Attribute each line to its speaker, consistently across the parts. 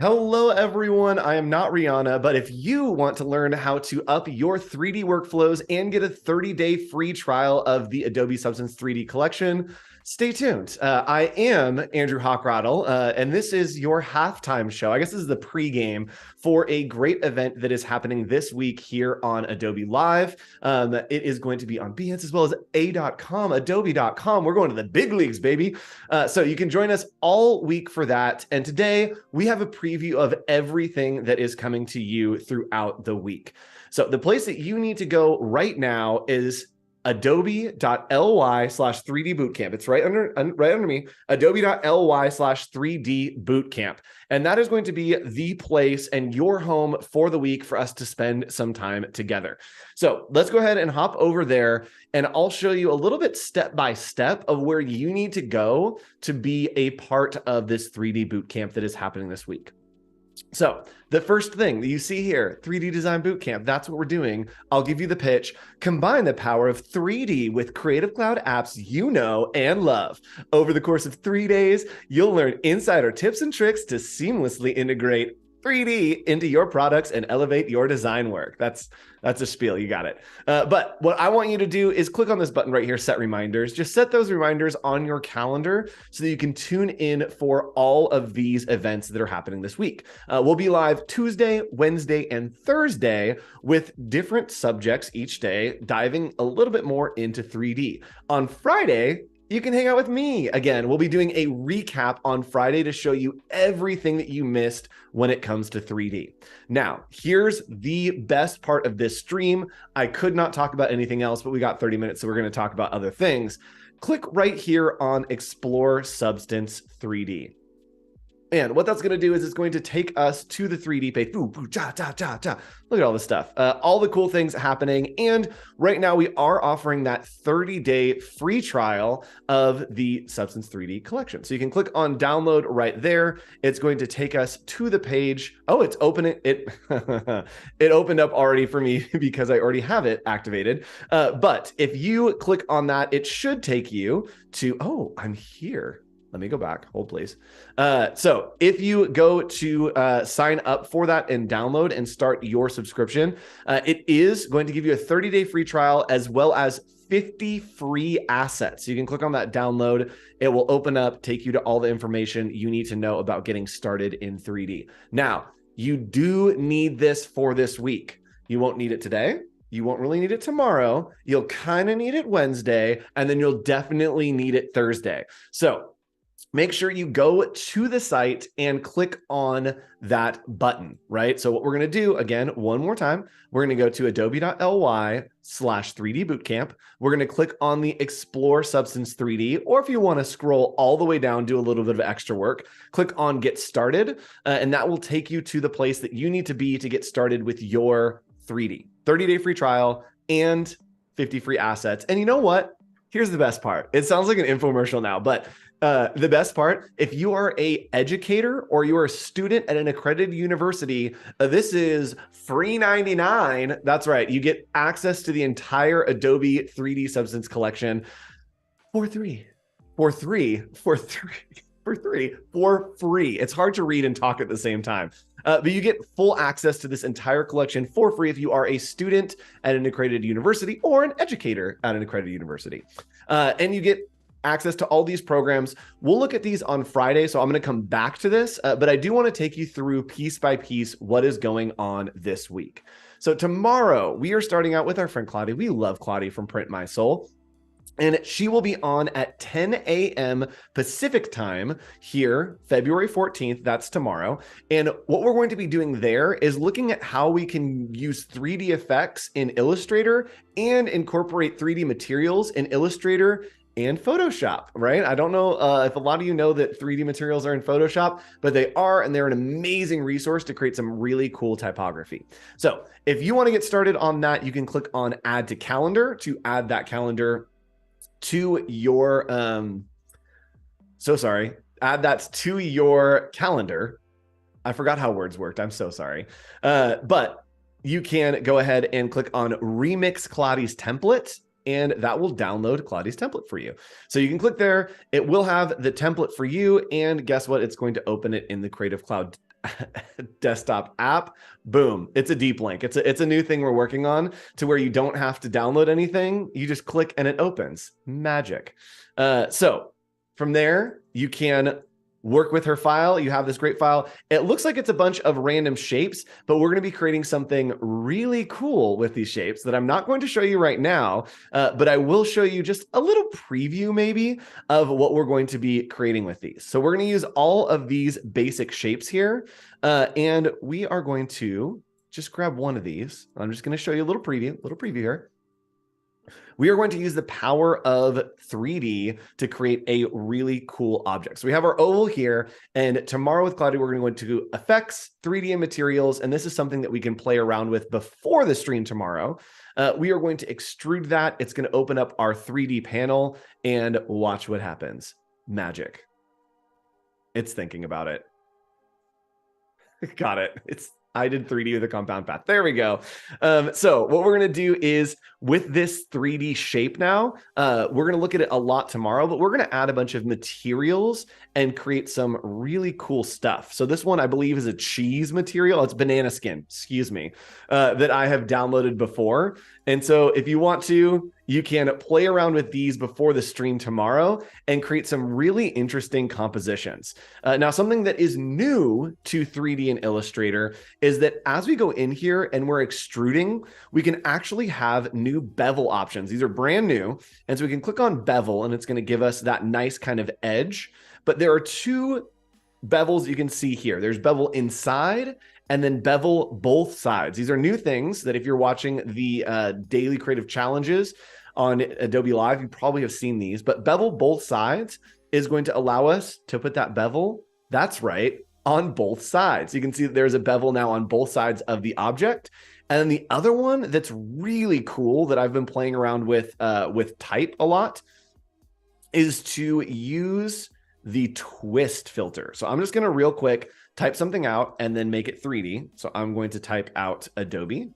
Speaker 1: Hello, everyone. I am not Rihanna, but if you want to learn how to up your 3D workflows and get a 30-day free trial of the Adobe Substance 3D collection, stay tuned. I am Andrew Hochradel, and this is your halftime show. I guess this is the pregame for a great event that is happening this week here on Adobe Live. It is going to be on Behance as well as A.com, Adobe.com. We're going to the big leagues, baby. So you can join us all week for that. And today we have a preview of everything that is coming to you throughout the week. So the place that you need to go right now is adobe.ly/3D bootcamp. It's right under me, adobe.ly/3D bootcamp. And that is going to be the place and your home for the week for us to spend some time together. So let's go ahead and hop over there, and I'll show you a little bit step by step of where you need to go to be a part of this 3D bootcamp that is happening this week. So the first thing that you see here, 3D Design Bootcamp, that's what we're doing. I'll give you the pitch. Combine the power of 3D with Creative Cloud apps you know and love. Over the course of 3 days, you'll learn insider tips and tricks to seamlessly integrate 3D into your products and elevate your design work. That's a spiel. You got it. But what I want you to do is click on this button right here, set reminders. Just set those reminders on your calendar so that you can tune in for all of these events that are happening this week. We'll be live Tuesday, Wednesday, and Thursday with different subjects each day, diving a little bit more into 3D. On Friday, you can hang out with me again. We'll be doing a recap on Friday to show you everything that you missed when it comes to 3D. Now, here's the best part of this stream. I could not talk about anything else, but we got 30 minutes, so we're going to talk about other things. Click right here on Explore Substance 3D. And what that's going to do is it's going to take us to the 3D page. Boo, boo, cha, cha, cha, cha. Look at all this stuff. All the cool things happening. And right now we are offering that 30-day free trial of the Substance 3D collection. So you can click on download right there. It's going to take us to the page. Oh, it's opening. It opened up already for me because I already have it activated. But if you click on that, it should take you to, oh, I'm here. Let me go back. Hold, please. So if you go to sign up for that and download and start your subscription, it is going to give you a 30-day free trial as well as 50 free assets. So you can click on that download. It will open up, take you to all the information you need to know about getting started in 3D. Now, you do need this for this week. You won't need it today. You won't really need it tomorrow. You'll kind of need it Wednesday, and then you'll definitely need it Thursday. So make sure you go to the site and click on that button, right? So what we're going to do, again, one more time, we're going to go to adobe.ly/3D bootcamp. We're going to click on the Explore Substance 3D, or if you want to scroll all the way down, do a little bit of extra work, click on Get Started, and that will take you to the place that you need to be to get started with your 3D. 30-day free trial and 50 free assets. And you know what? Here's the best part. It sounds like an infomercial now, but the best part, if you are an educator or you are a student at an accredited university, this is free 99. That's right. You get access to the entire Adobe 3D Substance collection for free. It's hard to read and talk at the same time. But you get full access to this entire collection for free if you are a student at an accredited university or an educator at an accredited university. And you get access to all these programs. We'll look at these on Friday, so I'm going to come back to this, but I do want to take you through piece by piece what is going on this week. So tomorrow, we are starting out with our friend Kladi. We love Kladi from Print My Soul. And she will be on at 10 a.m. Pacific time here, February 14th. That's tomorrow. And what we're going to be doing there is looking at how we can use 3D effects in Illustrator and incorporate 3D materials in Illustrator and Photoshop, right? I don't know if a lot of you know that 3D materials are in Photoshop, but they are, and they're an amazing resource to create some really cool typography. So if you want to get started on that, you can click on Add to Calendar to add that calendar to your, add that to your calendar. I forgot how words worked. I'm so sorry. But you can go ahead and click on Remix Kladi's template, and that will download Kladi's template for you. So you can click there. It will have the template for you. And guess what? It's going to open it in the Creative Cloud desktop app, boom, it's a deep link. It's a new thing we're working on to where you don't have to download anything. You just click and it opens. Magic. So from there, you can work with her file. You have this great file. It looks like it's a bunch of random shapes, but we're going to be creating something really cool with these shapes that I'm not going to show you right now, but I will show you just a little preview maybe of what we're going to be creating with these. So we're going to use all of these basic shapes here, and we are going to just grab one of these. I'm just going to show you a little preview here. We are going to use the power of 3D to create a really cool object. So we have our oval here, and tomorrow with Kladi, we're going to do effects, 3D and materials, and this is something that we can play around with before the stream tomorrow. We are going to extrude that. It's going to open up our 3D panel, and watch what happens. Magic. It's thinking about it. Got it. I did 3D with a compound path. There we go. So what we're going to do is with this 3D shape now, we're going to look at it a lot tomorrow, but we're going to add a bunch of materials and create some really cool stuff. So this one, I believe, is a cheese material. It's banana skin, excuse me, that I have downloaded before. And so if you want to, you can play around with these before the stream tomorrow and create some really interesting compositions. Now, something that is new to 3D and Illustrator is that as we go in here and we're extruding, we can actually have new bevel options. These are brand new. And so we can click on bevel and it's going to give us that nice kind of edge. But there are two bevels you can see here. There's bevel inside and then bevel both sides. These are new things that if you're watching the daily creative challenges on Adobe Live, you probably have seen these, but bevel both sides is going to allow us to put that bevel, that's right, on both sides. You can see that there's a bevel now on both sides of the object. And then the other one that's really cool that I've been playing around with type a lot is to use the twist filter. So I'm just going to real quick type something out and then make it 3D. So I'm going to type out Adobe.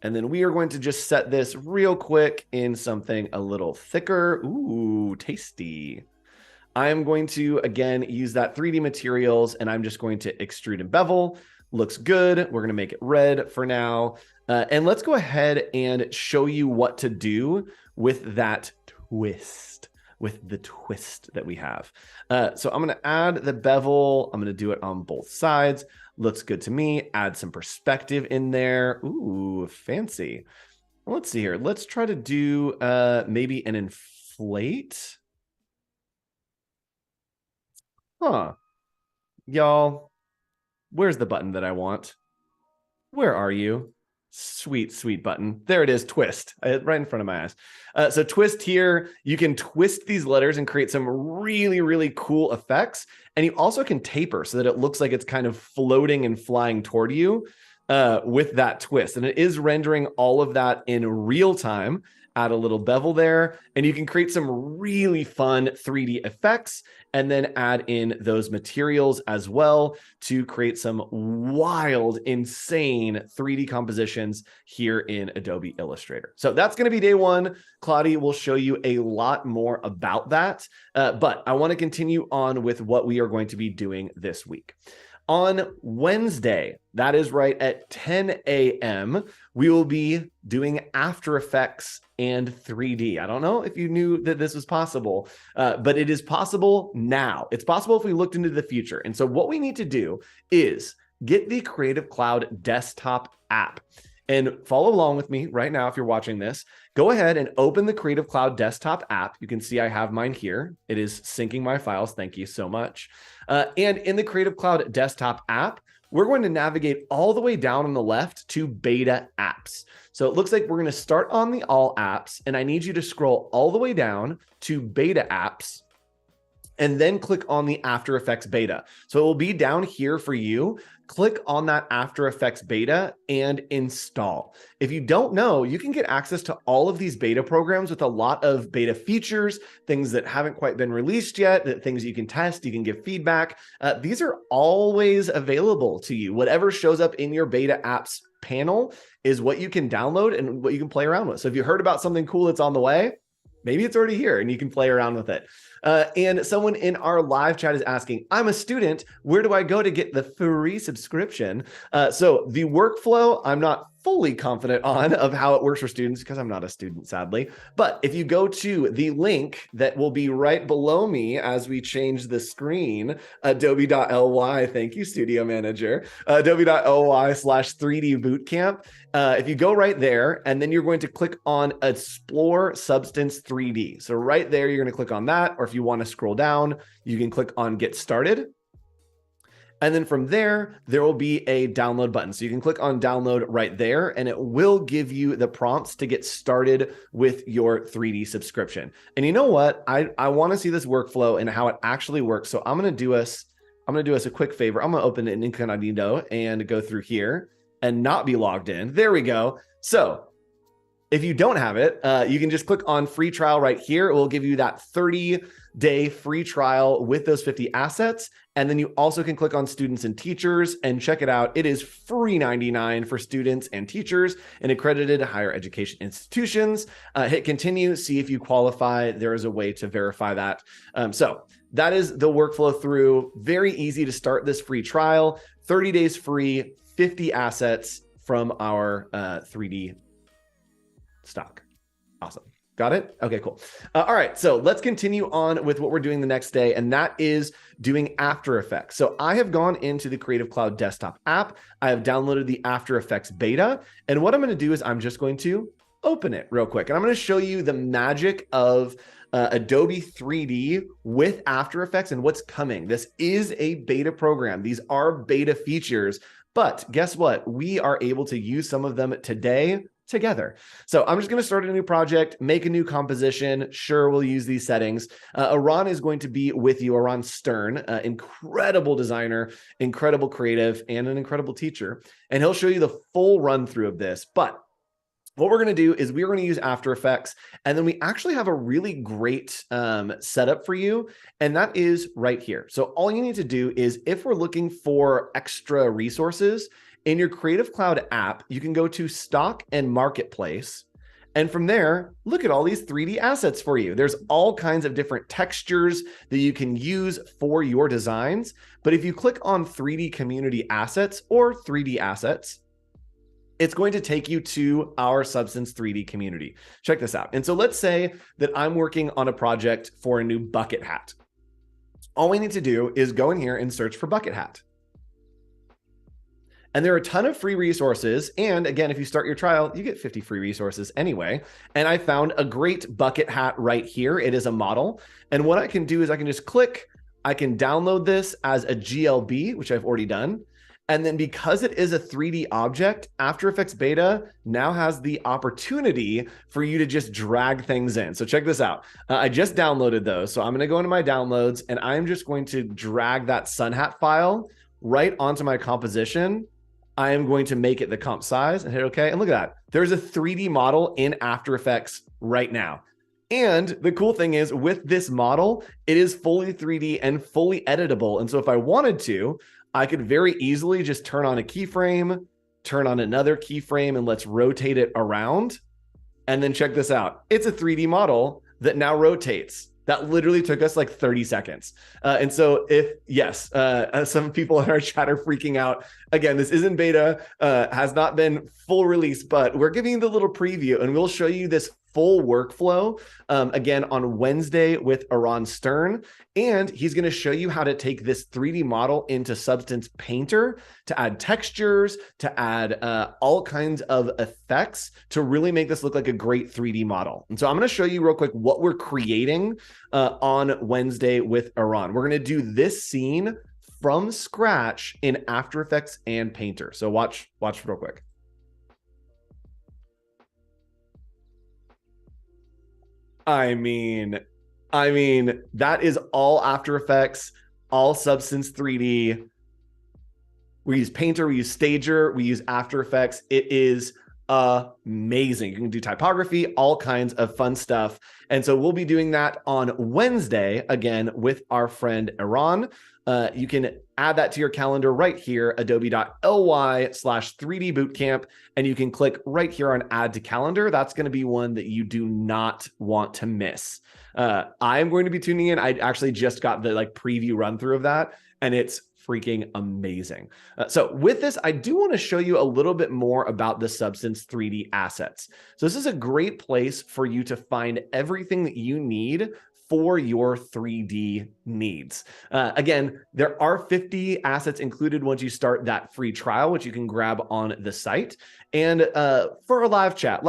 Speaker 1: And then we are going to just set this real quick in something a little thicker. Ooh, tasty. I am going to, again, use that 3D materials, and I'm just going to extrude and bevel. Looks good. We're going to make it red for now. And let's go ahead and show you what to do with that twist, with the twist that we have. So I'm going to add the bevel. I'm going to do it on both sides. Looks good to me. Add some perspective in there. Ooh, fancy. Let's see here. Let's try to do maybe an inflate. Huh. Y'all, where's the button that I want? Where are you? Sweet, sweet button. There it is, twist, right in front of my eyes. So twist here, you can twist these letters and create some really, really cool effects. And you also can taper so that it looks like it's kind of floating and flying toward you with that twist. And it is rendering all of that in real time. Add a little bevel there, and you can create some really fun 3D effects and then add in those materials as well to create some wild, insane 3D compositions here in Adobe Illustrator. So that's going to be day one. Kladi will show you a lot more about that, but I want to continue on with what we are going to be doing this week. On Wednesday, that is right, at 10 a.m., we will be doing After Effects and 3D. I don't know if you knew that this was possible, but it is possible now. It's possible if we looked into the future. And so what we need to do is get the Creative Cloud desktop app. And follow along with me right now if you're watching this. Go ahead and open the Creative Cloud desktop app. You can see I have mine here. It is syncing my files. Thank you so much. And in the Creative Cloud desktop app, we're going to navigate all the way down on the left to beta apps. So it looks like we're going to start on the all apps, and I need you to scroll all the way down to beta apps and then click on the After Effects beta. So it will be down here for you. Click on that After Effects beta and install. If you don't know, you can get access to all of these beta programs with a lot of beta features, things that haven't quite been released yet, things you can test, you can give feedback. These are always available to you. Whatever shows up in your beta apps panel is what you can download and what you can play around with. So if you heard about something cool that's on the way, maybe it's already here and you can play around with it. And someone in our live chat is asking, I'm a student. Where do I go to get the free subscription? So the workflow, I'm not fully confident on of how it works for students because I'm not a student, sadly. But if you go to the link that will be right below me as we change the screen, adobe.ly, thank you, Studio Manager, adobe.ly/3D Bootcamp. If you go right there, and then you're going to click on Explore Substance 3D. So right there, you're going to click on that, or if you want to scroll down, you can click on Get Started. And then from there, there will be a download button. So you can click on download right there, and it will give you the prompts to get started with your 3D subscription. And you know what? I want to see this workflow and how it actually works. So I'm going to do us a quick favor. I'm going to open an incognito and go through here and not be logged in. There we go. So if you don't have it, you can just click on free trial right here. It will give you that 30-day free trial with those 50 assets. And then you also can click on students and teachers and check it out. It is free $99 for students and teachers in accredited higher education institutions. Hit continue, see if you qualify. There is a way to verify that. So that is the workflow through. Very easy to start this free trial. 30 days free, 50 assets from our 3D stock. Awesome. Got it? Okay, cool. All right, so let's continue on with what we're doing the next day, and that is doing After Effects. So I have gone into the Creative Cloud desktop app. I have downloaded the After Effects beta, and what I'm going to do is I'm just going to open it real quick, and I'm going to show you the magic of Adobe 3D with After Effects and what's coming. This is a beta program. These are beta features, but guess what? We are able to use some of them today together. So I'm just going to start a new project, make a new composition. Sure, we'll use these settings. Eran is going to be with you. Eran Stern, incredible designer, incredible creative, and an incredible teacher. And he'll show you the full run through of this. But what we're going to do is we're going to use After Effects, and then we actually have a really great setup for you, and that is right here. So all you need to do is, if we're looking for extra resources, in your Creative Cloud app, you can go to Stock and Marketplace. And from there, look at all these 3D assets for you. There's all kinds of different textures that you can use for your designs. But if you click on 3D Community Assets or 3D Assets, it's going to take you to our Substance 3D community. Check this out. And so let's say that I'm working on a project for a new bucket hat. All we need to do is go in here and search for bucket hat. And there are a ton of free resources. And again, if you start your trial, you get 50 free resources anyway. And I found a great bucket hat right here. It is a model. And what I can do is I can just click, I can download this as a GLB, which I've already done. And then because it is a 3D object, After Effects Beta now has the opportunity for you to just drag things in. So check this out. I just downloaded those. So I'm going to go into my downloads, and I'm just going to drag that sun hat file right onto my composition. I am going to make it the comp size and hit OK. And look at that. There's a 3D model in After Effects right now. And the cool thing is, with this model, it is fully 3D and fully editable. And so if I wanted to, I could very easily just turn on a keyframe, turn on another keyframe, and let's rotate it around. And then check this out. It's a 3D model that now rotates. That literally took us like 30 seconds. And so some people in our chat are freaking out. Again, this isn't beta, has not been full release, but we're giving you the little preview, and we'll show you this full workflow again on Wednesday with Eran Stern. And he's going to show you how to take this 3D model into Substance Painter to add textures, to add all kinds of effects to really make this look like a great 3D model. And so I'm going to show you real quick what we're creating on Wednesday with Eran. We're going to do this scene from scratch in After Effects and Painter. So watch real quick. I mean, that is all After Effects, all Substance 3D. We use Painter, we use Stager, we use After Effects. It is amazing. You can do typography, all kinds of fun stuff. And so we'll be doing that on Wednesday, again, with our friend Eran. You can add that to your calendar right here, adobe.ly/3D Bootcamp, and you can click right here on Add to Calendar. That's going to be one that you do not want to miss. I'm going to be tuning in. I actually just got the like preview run through of that, and it's freaking amazing. So with this, I do want to show you a little bit more about the Substance 3D assets. So this is a great place for you to find everything that you need for your 3D needs. Again, there are 50 assets included once you start that free trial, which you can grab on the site. And for a live chat,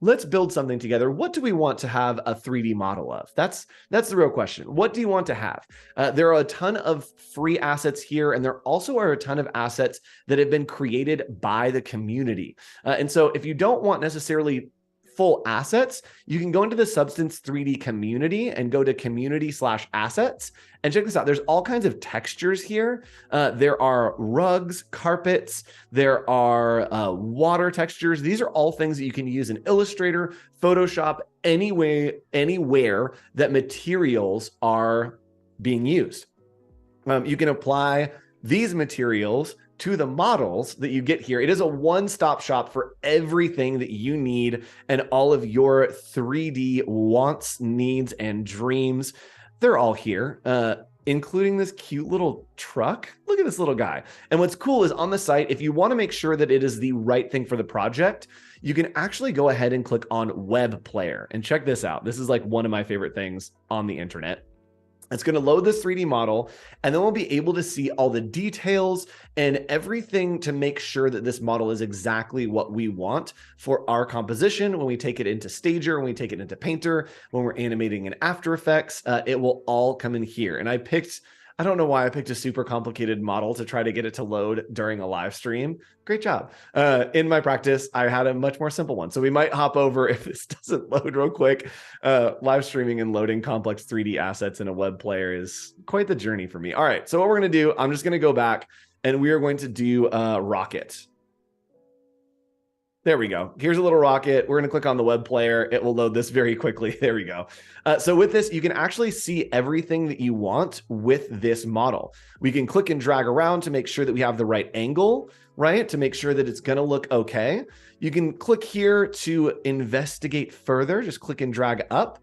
Speaker 1: let's build something together. What do we want to have a 3D model of? That's the real question. What do you want to have? There are a ton of free assets here, and there also are a ton of assets that have been created by the community. And so if you don't want necessarily full assets, you can go into the Substance 3D community and go to community/assets. And check this out. There's all kinds of textures here. There are rugs, carpets, there are water textures. These are all things that you can use in Illustrator, Photoshop, anywhere that materials are being used. You can apply these materials to the models that you get here. It is a one-stop shop for everything that you need and all of your 3D wants, needs, and dreams. They're all here, including this cute little truck. Look at this little guy. And what's cool is on the site, if you want to make sure that it is the right thing for the project, you can actually go ahead and click on Web Player. And check this out. This is like one of my favorite things on the internet. It's going to load this 3D model, and then we'll be able to see all the details and everything to make sure that this model is exactly what we want for our composition. When we take it into Stager, when we take it into Painter, when we're animating in After Effects, it will all come in here. And I don't know why I picked a super complicated model to try to get it to load during a live stream. Great job. In my practice, I had a much more simple one. So we might hop over if this doesn't load real quick. Live streaming and loading complex 3D assets in a web player is quite the journey for me. All right, so what we're going to do, I'm just going to go back and we are going to do Rocket. There we go. Here's a little rocket. We're going to click on the web player. It will load this very quickly. There we go. So with this, you can actually see everything that you want with this model. We can click and drag around to make sure that we have the right angle, right? To make sure that it's going to look okay. You can click here to investigate further. Just click and drag up.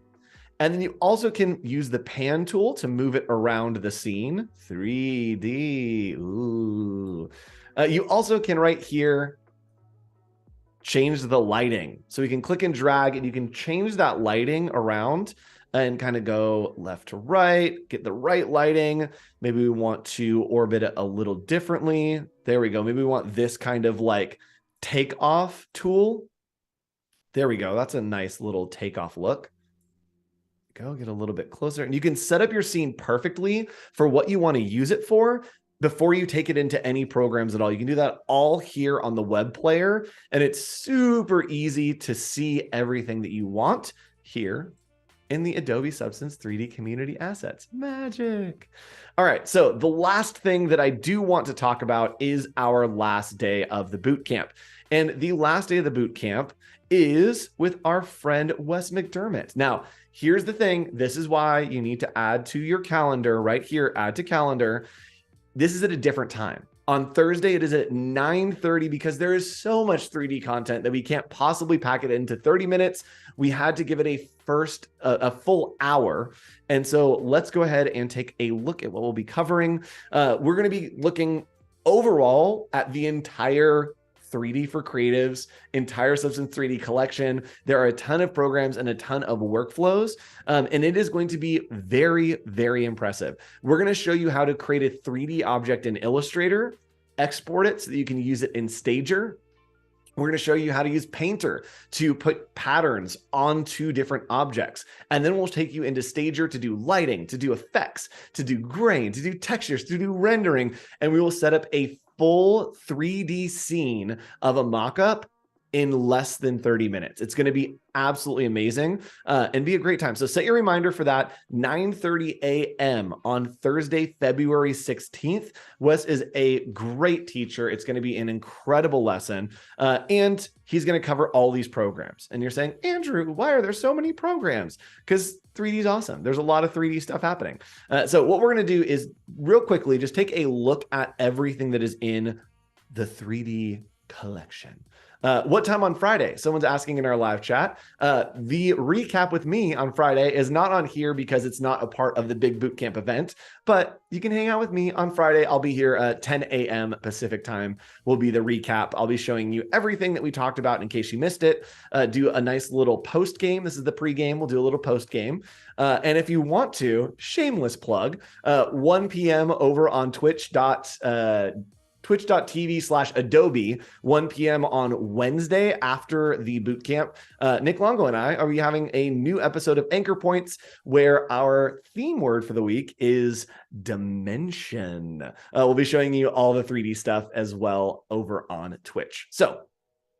Speaker 1: And then you also can use the pan tool to move it around the scene. 3D. Ooh. You also can right here change the lighting. So we can click and drag and you can change that lighting around and kind of go left to right, get the right lighting. Maybe we want to orbit it a little differently. There we go. Maybe we want this kind of like takeoff tool. There we go. That's a nice little takeoff look. Go get a little bit closer and you can set up your scene perfectly for what you want to use it for before you take it into any programs at all. You can do that all here on the web player, and it's super easy to see everything that you want here in the Adobe Substance 3D community assets. Magic. All right, so the last thing that I do want to talk about is our last day of the bootcamp. And the last day of the bootcamp is with our friend Wes McDermott. Now, here's the thing. This is why you need to add to your calendar right here, add to calendar. This is at a different time. On Thursday, it is at 9:30 because there is so much 3D content that we can't possibly pack it into 30 minutes. We had to give it a full hour. And so let's go ahead and take a look at what we'll be covering. We're going to be looking overall at the entire 3D for Creatives, entire Substance 3D collection. There are a ton of programs and a ton of workflows, and it is going to be very, very impressive. We're going to show you how to create a 3D object in Illustrator, export it so that you can use it in Stager. We're going to show you how to use Painter to put patterns onto different objects. And then we'll take you into Stager to do lighting, to do effects, to do grain, to do textures, to do rendering, and we will set up a full 3D scene of a mock-up in less than 30 minutes. It's going to be absolutely amazing and be a great time. So set your reminder for that, 9:30 a.m. on Thursday, February 16th. Wes is a great teacher. It's going to be an incredible lesson. And he's going to cover all these programs. And you're saying, Andrew, why are there so many programs? Because 3D is awesome. There's a lot of 3D stuff happening. So what we're going to do is real quickly, just take a look at everything that is in the 3D collection. What time on Friday? Someone's asking in our live chat. The recap with me on Friday is not on here because it's not a part of the big bootcamp event, but you can hang out with me on Friday. I'll be here at 10 a.m. Pacific time will be the recap. I'll be showing you everything that we talked about in case you missed it. Do a nice little post game. This is the pre-game. We'll do a little post game. And if you want to, shameless plug, 1 p.m. over on twitch.tv/Adobe, 1 p.m. on Wednesday after the bootcamp. Nick Longo and I are having a new episode of Anchor Points where our theme word for the week is dimension. We'll be showing you all the 3D stuff as well over on Twitch. So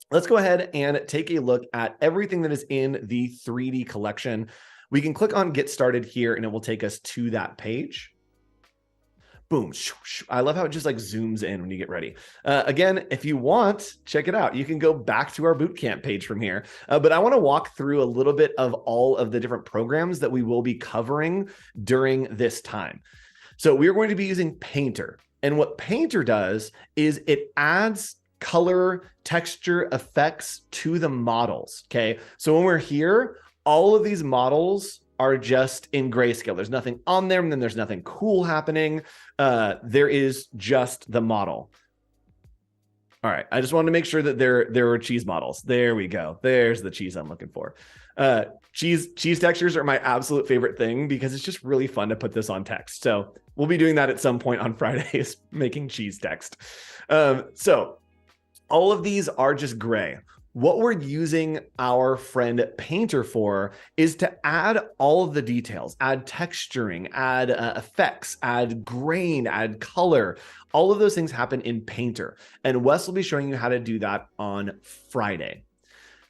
Speaker 1: let's go ahead and take a look at everything that is in the 3D collection. We can click on Get Started here and it will take us to that page. Boom. I love how it just like zooms in when you get ready. Again, if you want, check it out. You can go back to our bootcamp page from here. But I want to walk through a little bit of all of the different programs that we will be covering during this time. So we are going to be using Painter. And what Painter does is it adds color, texture, effects to the models. Okay. So when we're here, all of these models are just in grayscale. There's nothing on them, and then there's nothing cool happening. There is just the model. All right, I just wanted to make sure that there were cheese models. There we go. There's the cheese I'm looking for. Cheese textures are my absolute favorite thing because it's just really fun to put this on text. So we'll be doing that at some point on Fridays, making cheese text. So all of these are just gray. What we're using our friend Painter for is to add all of the details, add texturing, add effects, add grain, add color. All of those things happen in Painter. And Wes will be showing you how to do that on Friday.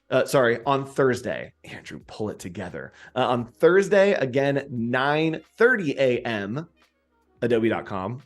Speaker 1: On Thursday. Andrew, pull it together. On Thursday, again, 9:30 a.m., adobe.com.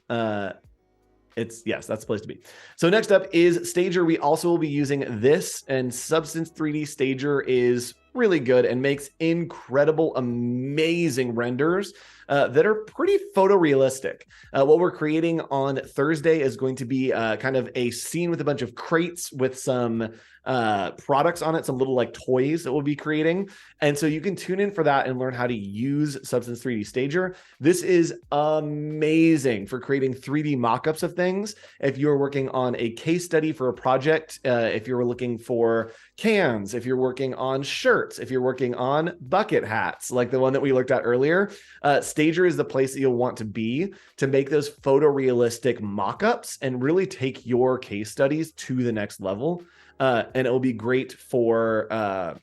Speaker 1: Yes, that's the place to be. So next up is Stager. We also will be using this, and Substance 3D Stager is really good and makes incredible, amazing renders that are pretty photorealistic. What we're creating on Thursday is going to be kind of a scene with a bunch of crates with some products on it, some little like toys that we'll be creating. And so you can tune in for that and learn how to use Substance 3D Stager. This is amazing for creating 3D mockups of things. If you're working on a case study for a project, if you're looking for cans, if you're working on shirts, if you're working on bucket hats, like the one that we looked at earlier, Stager is the place that you'll want to be to make those photorealistic mockups and really take your case studies to the next level. And it will be great for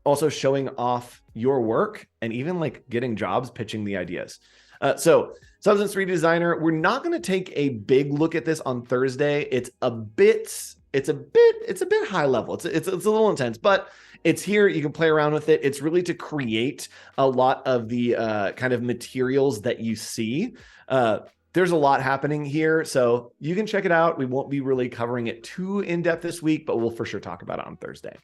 Speaker 1: also showing off your work and even like getting jobs, pitching the ideas. So Substance 3D Designer, we're not going to take a big look at this on Thursday. It's a bit high level. It's a little intense, but it's here. You can play around with it. It's really to create a lot of the kind of materials that you see. There's a lot happening here, so you can check it out. We won't be really covering it too in-depth this week, but we'll for sure talk about it on Thursday.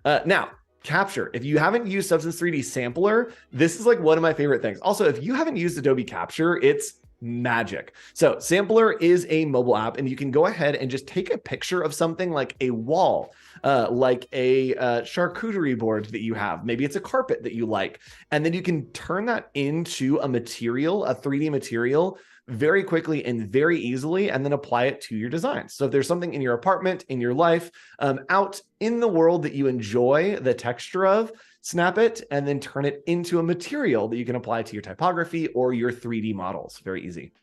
Speaker 1: Now, Capture. If you haven't used Substance 3D Sampler, this is like one of my favorite things. Also, if you haven't used Adobe Capture, it's magic. So Sampler is a mobile app, and you can go ahead and just take a picture of something like a wall, like a charcuterie board that you have. Maybe it's a carpet that you like, and then you can turn that into a material, a 3D material, very quickly and very easily, and then apply it to your designs. So if there's something in your apartment, in your life, out in the world that you enjoy the texture of, snap it and then turn it into a material that you can apply to your typography or your 3D models. Very easy.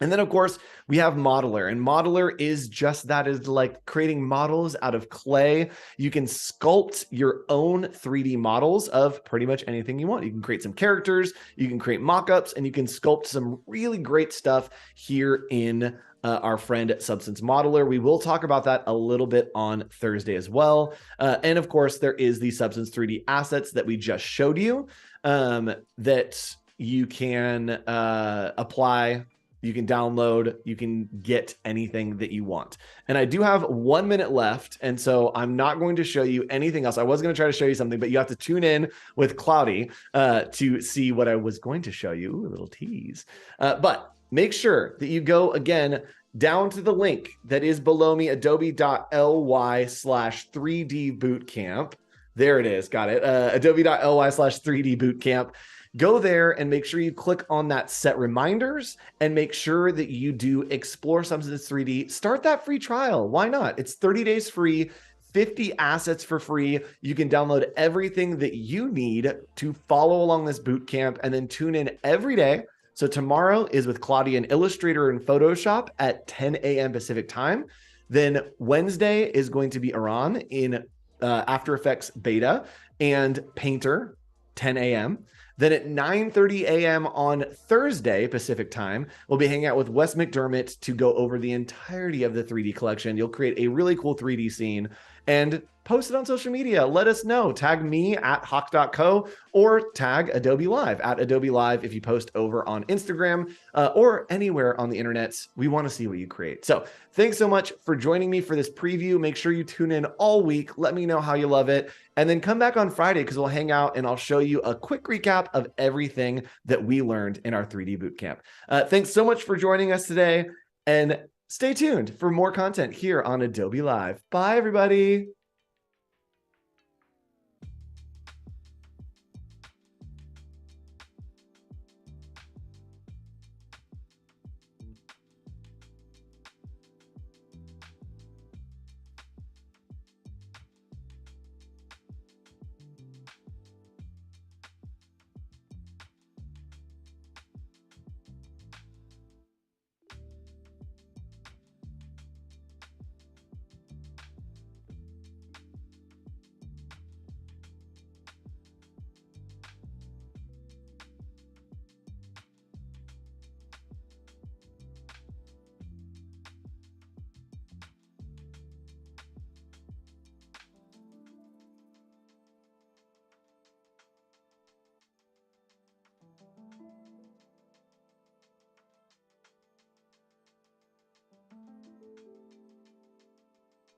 Speaker 1: And then, of course, we have Modeler, and Modeler is just that, is like creating models out of clay. You can sculpt your own 3D models of pretty much anything you want. You can create some characters, you can create mock-ups, and you can sculpt some really great stuff here in our friend Substance Modeler. We will talk about that a little bit on Thursday as well. And of course, there is the Substance 3D assets that we just showed you that you can apply. You can download, you can get anything that you want. And I do have 1 minute left, and so I'm not going to show you anything else. I was going to try to show you something, but you have to tune in with Kladi to see what I was going to show you. A little tease. But make sure that you go, again, down to the link that is below me, adobe.ly/3D bootcamp. There it is. Got it. Adobe.ly/3D bootcamp. Go there and make sure you click on that set reminders and make sure that you do explore Substance 3D. Start that free trial. Why not? It's 30 days free, 50 assets for free. You can download everything that you need to follow along this bootcamp and then tune in every day. So tomorrow is with Kladi in Illustrator and Photoshop at 10 a.m. Pacific time. Then Wednesday is going to be Eran in After Effects Beta and Painter, 10 a.m. Then at 9:30 a.m. on Thursday Pacific time, we'll be hanging out with Wes McDermott to go over the entirety of the 3D collection. You'll create a really cool 3D scene and post it on social media. Let us know. Tag me at hoch.co or tag Adobe Live at Adobe Live if you post over on Instagram or anywhere on the internet. We want to see what you create. So thanks so much for joining me for this preview. Make sure you tune in all week. Let me know how you love it. And then come back on Friday because we'll hang out and I'll show you a quick recap of everything that we learned in our 3D bootcamp. Thanks so much for joining us today and stay tuned for more content here on Adobe Live. Bye, everybody.